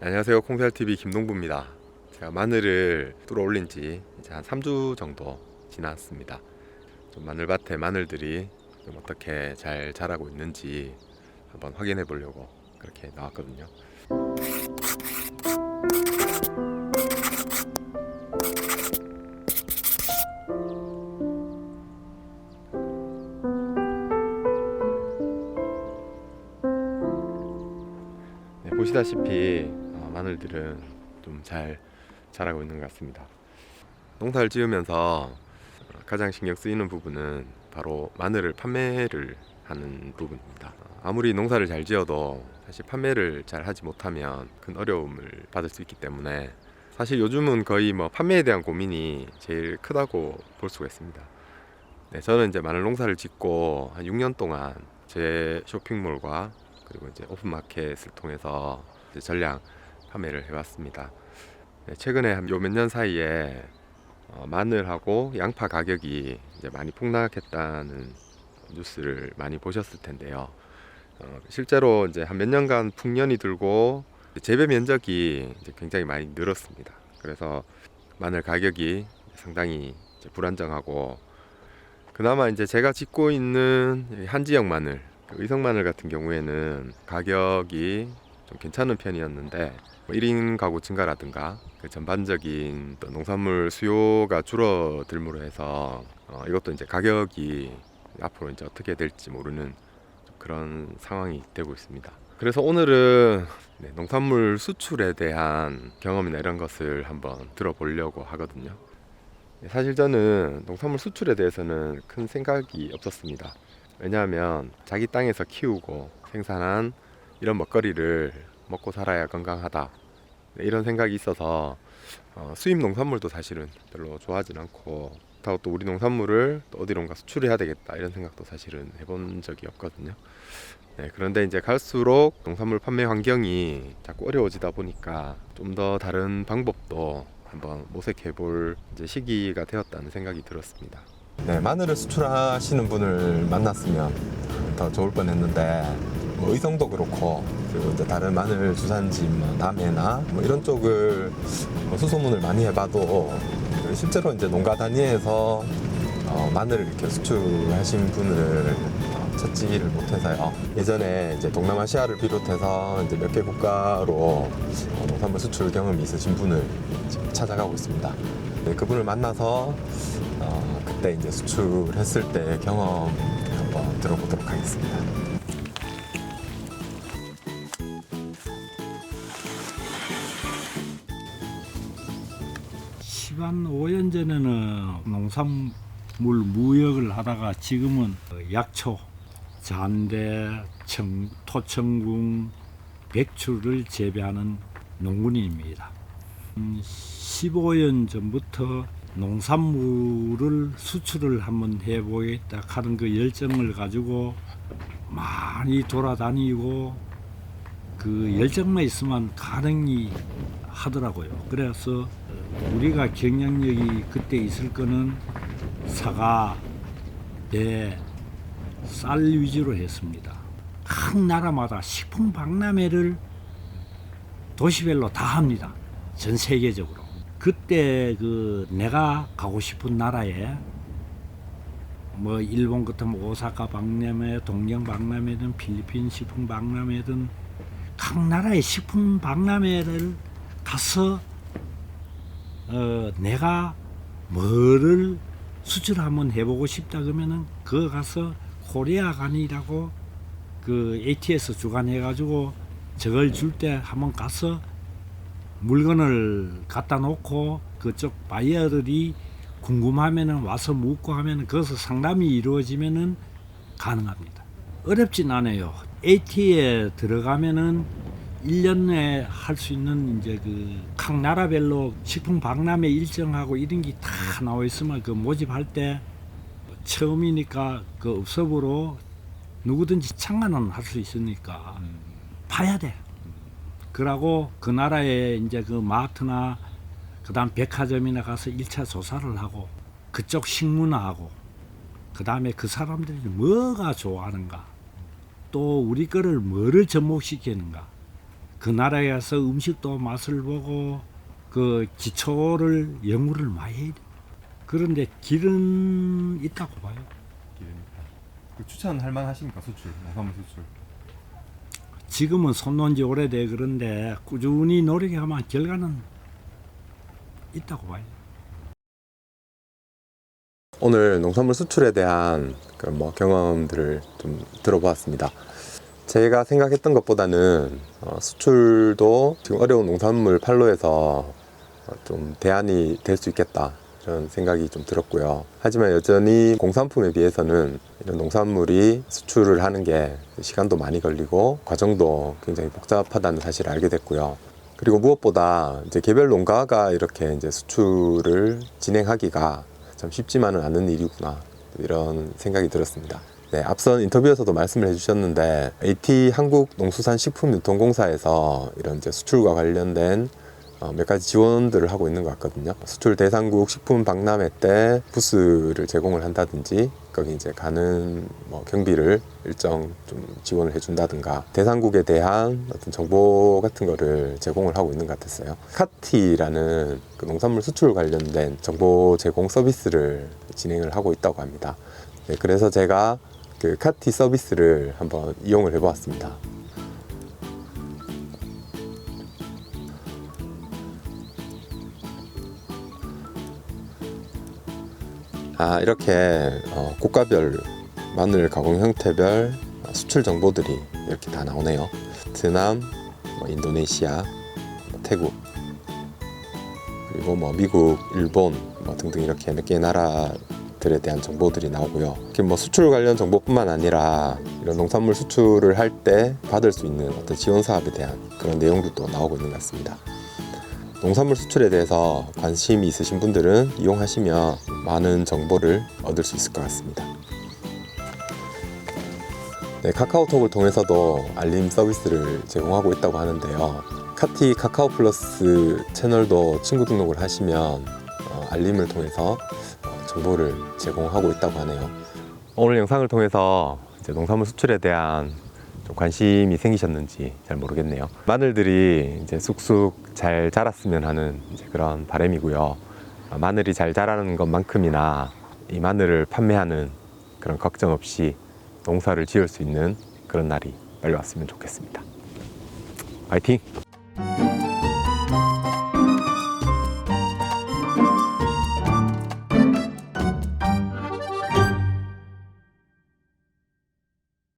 안녕하세요. 콩살TV 김동부입니다. 제가 마늘을 뚫어 올린 지 이제 한 3주 정도 지났습니다. 좀 마늘밭에 마늘들이 좀 어떻게 잘 자라고 있는지 한번 확인해 보려고 그렇게 나왔거든요. 네, 보시다시피 마늘들은 좀 잘 자라고 있는 것 같습니다. 농사를 지으면서 가장 신경 쓰이는 부분은 바로 마늘을 판매를 하는 부분입니다. 아무리 농사를 잘 지어도 사실 판매를 잘 하지 못하면 큰 어려움을 받을 수 있기 때문에 사실 요즘은 거의 판매에 대한 고민이 제일 크다고 볼 수가 있습니다. 네, 저는 이제 마늘 농사를 짓고 한 6년 동안 제 쇼핑몰과 그리고 이제 오픈마켓을 통해서 이제 전량 판매를 해왔습니다. 네, 최근에 한 요 몇 년 사이에 마늘하고 양파 가격이 이제 많이 폭락했다는 뉴스를 많이 보셨을 텐데요. 실제로 이제 한 몇 년간 풍년이 들고 재배 면적이 이제 굉장히 많이 늘었습니다. 그래서 마늘 가격이 상당히 이제 불안정하고, 그나마 이제 제가 짓고 있는 한지역 마늘, 의성 마늘 같은 경우에는 가격이 좀 괜찮은 편이었는데 1인 가구 증가라든가 그 전반적인 또 농산물 수요가 줄어들므로 해서 이것도 이제 가격이 앞으로 이제 어떻게 될지 모르는 그런 상황이 되고 있습니다. 그래서 오늘은 농산물 수출에 대한 경험이나 이런 것을 한번 들어보려고 하거든요. 사실 저는 농산물 수출에 대해서는 큰 생각이 없었습니다. 왜냐하면 자기 땅에서 키우고 생산한 이런 먹거리를 먹고 살아야 건강하다, 이런 생각이 있어서 수입 농산물도 사실은 별로 좋아하진 않고, 그렇다고 또 우리 농산물을 또 어디론가 수출해야 되겠다 이런 생각도 사실은 해본 적이 없거든요. 네, 그런데 이제 갈수록 농산물 판매 환경이 자꾸 어려워지다 보니까 좀 더 다른 방법도 한번 모색해 볼 이제 시기가 되었다는 생각이 들었습니다. 네, 마늘을 수출하시는 분을 만났으면 더 좋을 뻔했는데 의성도 그렇고, 그리고 이제 다른 마늘 주산지 남해나 이런 쪽을 수소문을 많이 해봐도 실제로 이제 농가 단위에서 마늘을 이렇게 수출하신 분을 찾지를 못해서요. 예전에 이제 동남아시아를 비롯해서 이제 몇 개 국가로 농산물 수출 경험이 있으신 분을 찾아가고 있습니다. 네, 그분을 만나서 그때 이제 수출했을 때 경험 한번 들어보도록 하겠습니다. 한 5년 전에는 농산물 무역을 하다가 지금은 약초, 잔대, 토청궁, 백추를 재배하는 농군인입니다. 15년 전부터 농산물을 수출을 한번 해보겠다 하는 그 열정을 가지고 많이 돌아다니고, 그 열정만 있으면 가능히 하더라고요. 그래서 우리가 경쟁력이 그때 있을 거는 사과, 배, 쌀 위주로 했습니다. 각 나라마다 식품 박람회를 도시별로 다 합니다. 전 세계적으로. 그때 내가 가고 싶은 나라에 일본 같으면 오사카 박람회, 동경 박람회든 필리핀 식품 박람회든 각 나라의 식품 박람회를 가서 내가 뭐를 수출 한번 해보고 싶다 그러면은 그거 가서 코리아간이라고 그 ATS 주관해가지고 저걸 줄 때 한번 가서 물건을 갖다 놓고 그쪽 바이어들이 궁금하면은 와서 묻고 하면은 거기서 상담이 이루어지면은 가능합니다. 어렵진 않아요. AT에 들어가면은 1년에 할 수 있는 이제 각 나라별로 식품 박람회 일정하고 이런 게 다 나와 있으면 그 모집할 때 처음이니까 그 업소부로 누구든지 참가는 할 수 있으니까 봐야 돼. 그러고 그 나라에 이제 그 마트나 그다음 백화점이나 가서 1차 조사를 하고 그쪽 식문화하고 그다음에 그 사람들이 뭐가 좋아하는가, 또 우리 거를 뭐를 접목시키는가, 그 나라에 가서 음식도 맛을 보고 그 기초를 연구를 많이 해야 돼. 그런데 길은 있다고 봐요. 추천할 만하십니까? 수출, 농산물 수출. 지금은 손 놓은 지 오래돼 그런데 꾸준히 노력하면 결과는 있다고 봐요. 오늘 농산물 수출에 대한 그런 경험들을 좀 들어보았습니다. 제가 생각했던 것보다는 수출도 지금 어려운 농산물 판로에서 좀 대안이 될 수 있겠다 이런 생각이 좀 들었고요. 하지만 여전히 공산품에 비해서는 이런 농산물이 수출을 하는 게 시간도 많이 걸리고 과정도 굉장히 복잡하다는 사실을 알게 됐고요. 그리고 무엇보다 이제 개별 농가가 이렇게 이제 수출을 진행하기가 참 쉽지만은 않은 일이구나 이런 생각이 들었습니다. 네, 앞선 인터뷰에서도 말씀을 해주셨는데 AT 한국농수산식품유통공사에서 이런 이제 수출과 관련된 몇 가지 지원들을 하고 있는 것 같거든요. 수출 대상국 식품 박람회 때 부스를 제공을 한다든지 거기 이제 가는 경비를 일정 좀 지원을 해준다든가 대상국에 대한 어떤 정보 같은 거를 제공을 하고 있는 것 같았어요. 카티라는 그 농산물 수출 관련된 정보 제공 서비스를 진행을 하고 있다고 합니다. 네, 그래서 제가 그 카티 서비스를 한번 이용을 해보았습니다. 이렇게 국가별 마늘 가공 형태별 수출 정보들이 이렇게 다 나오네요. 베트남, 인도네시아, 태국, 그리고 미국, 일본 등등 이렇게 몇 개의 나라들에 대한 정보들이 나오고요. 이렇게 수출 관련 정보뿐만 아니라 이런 농산물 수출을 할 때 받을 수 있는 어떤 지원 사업에 대한 그런 내용들도 나오고 있는 것 같습니다. 농산물 수출에 대해서 관심이 있으신 분들은 이용하시면 많은 정보를 얻을 수 있을 것 같습니다. 네, 카카오톡을 통해서도 알림 서비스를 제공하고 있다고 하는데요. 카티 카카오 플러스 채널도 친구 등록을 하시면 알림을 통해서 정보를 제공하고 있다고 하네요. 오늘 영상을 통해서 이제 농산물 수출에 대한 좀 관심이 생기셨는지 잘 모르겠네요. 마늘들이 이제 쑥쑥 잘 자랐으면 하는 이제 그런 바람이고요. 마늘이 잘 자라는 것만큼이나 이 마늘을 판매하는 그런 걱정 없이 농사를 지을 수 있는 그런 날이 빨리 왔으면 좋겠습니다. 화이팅!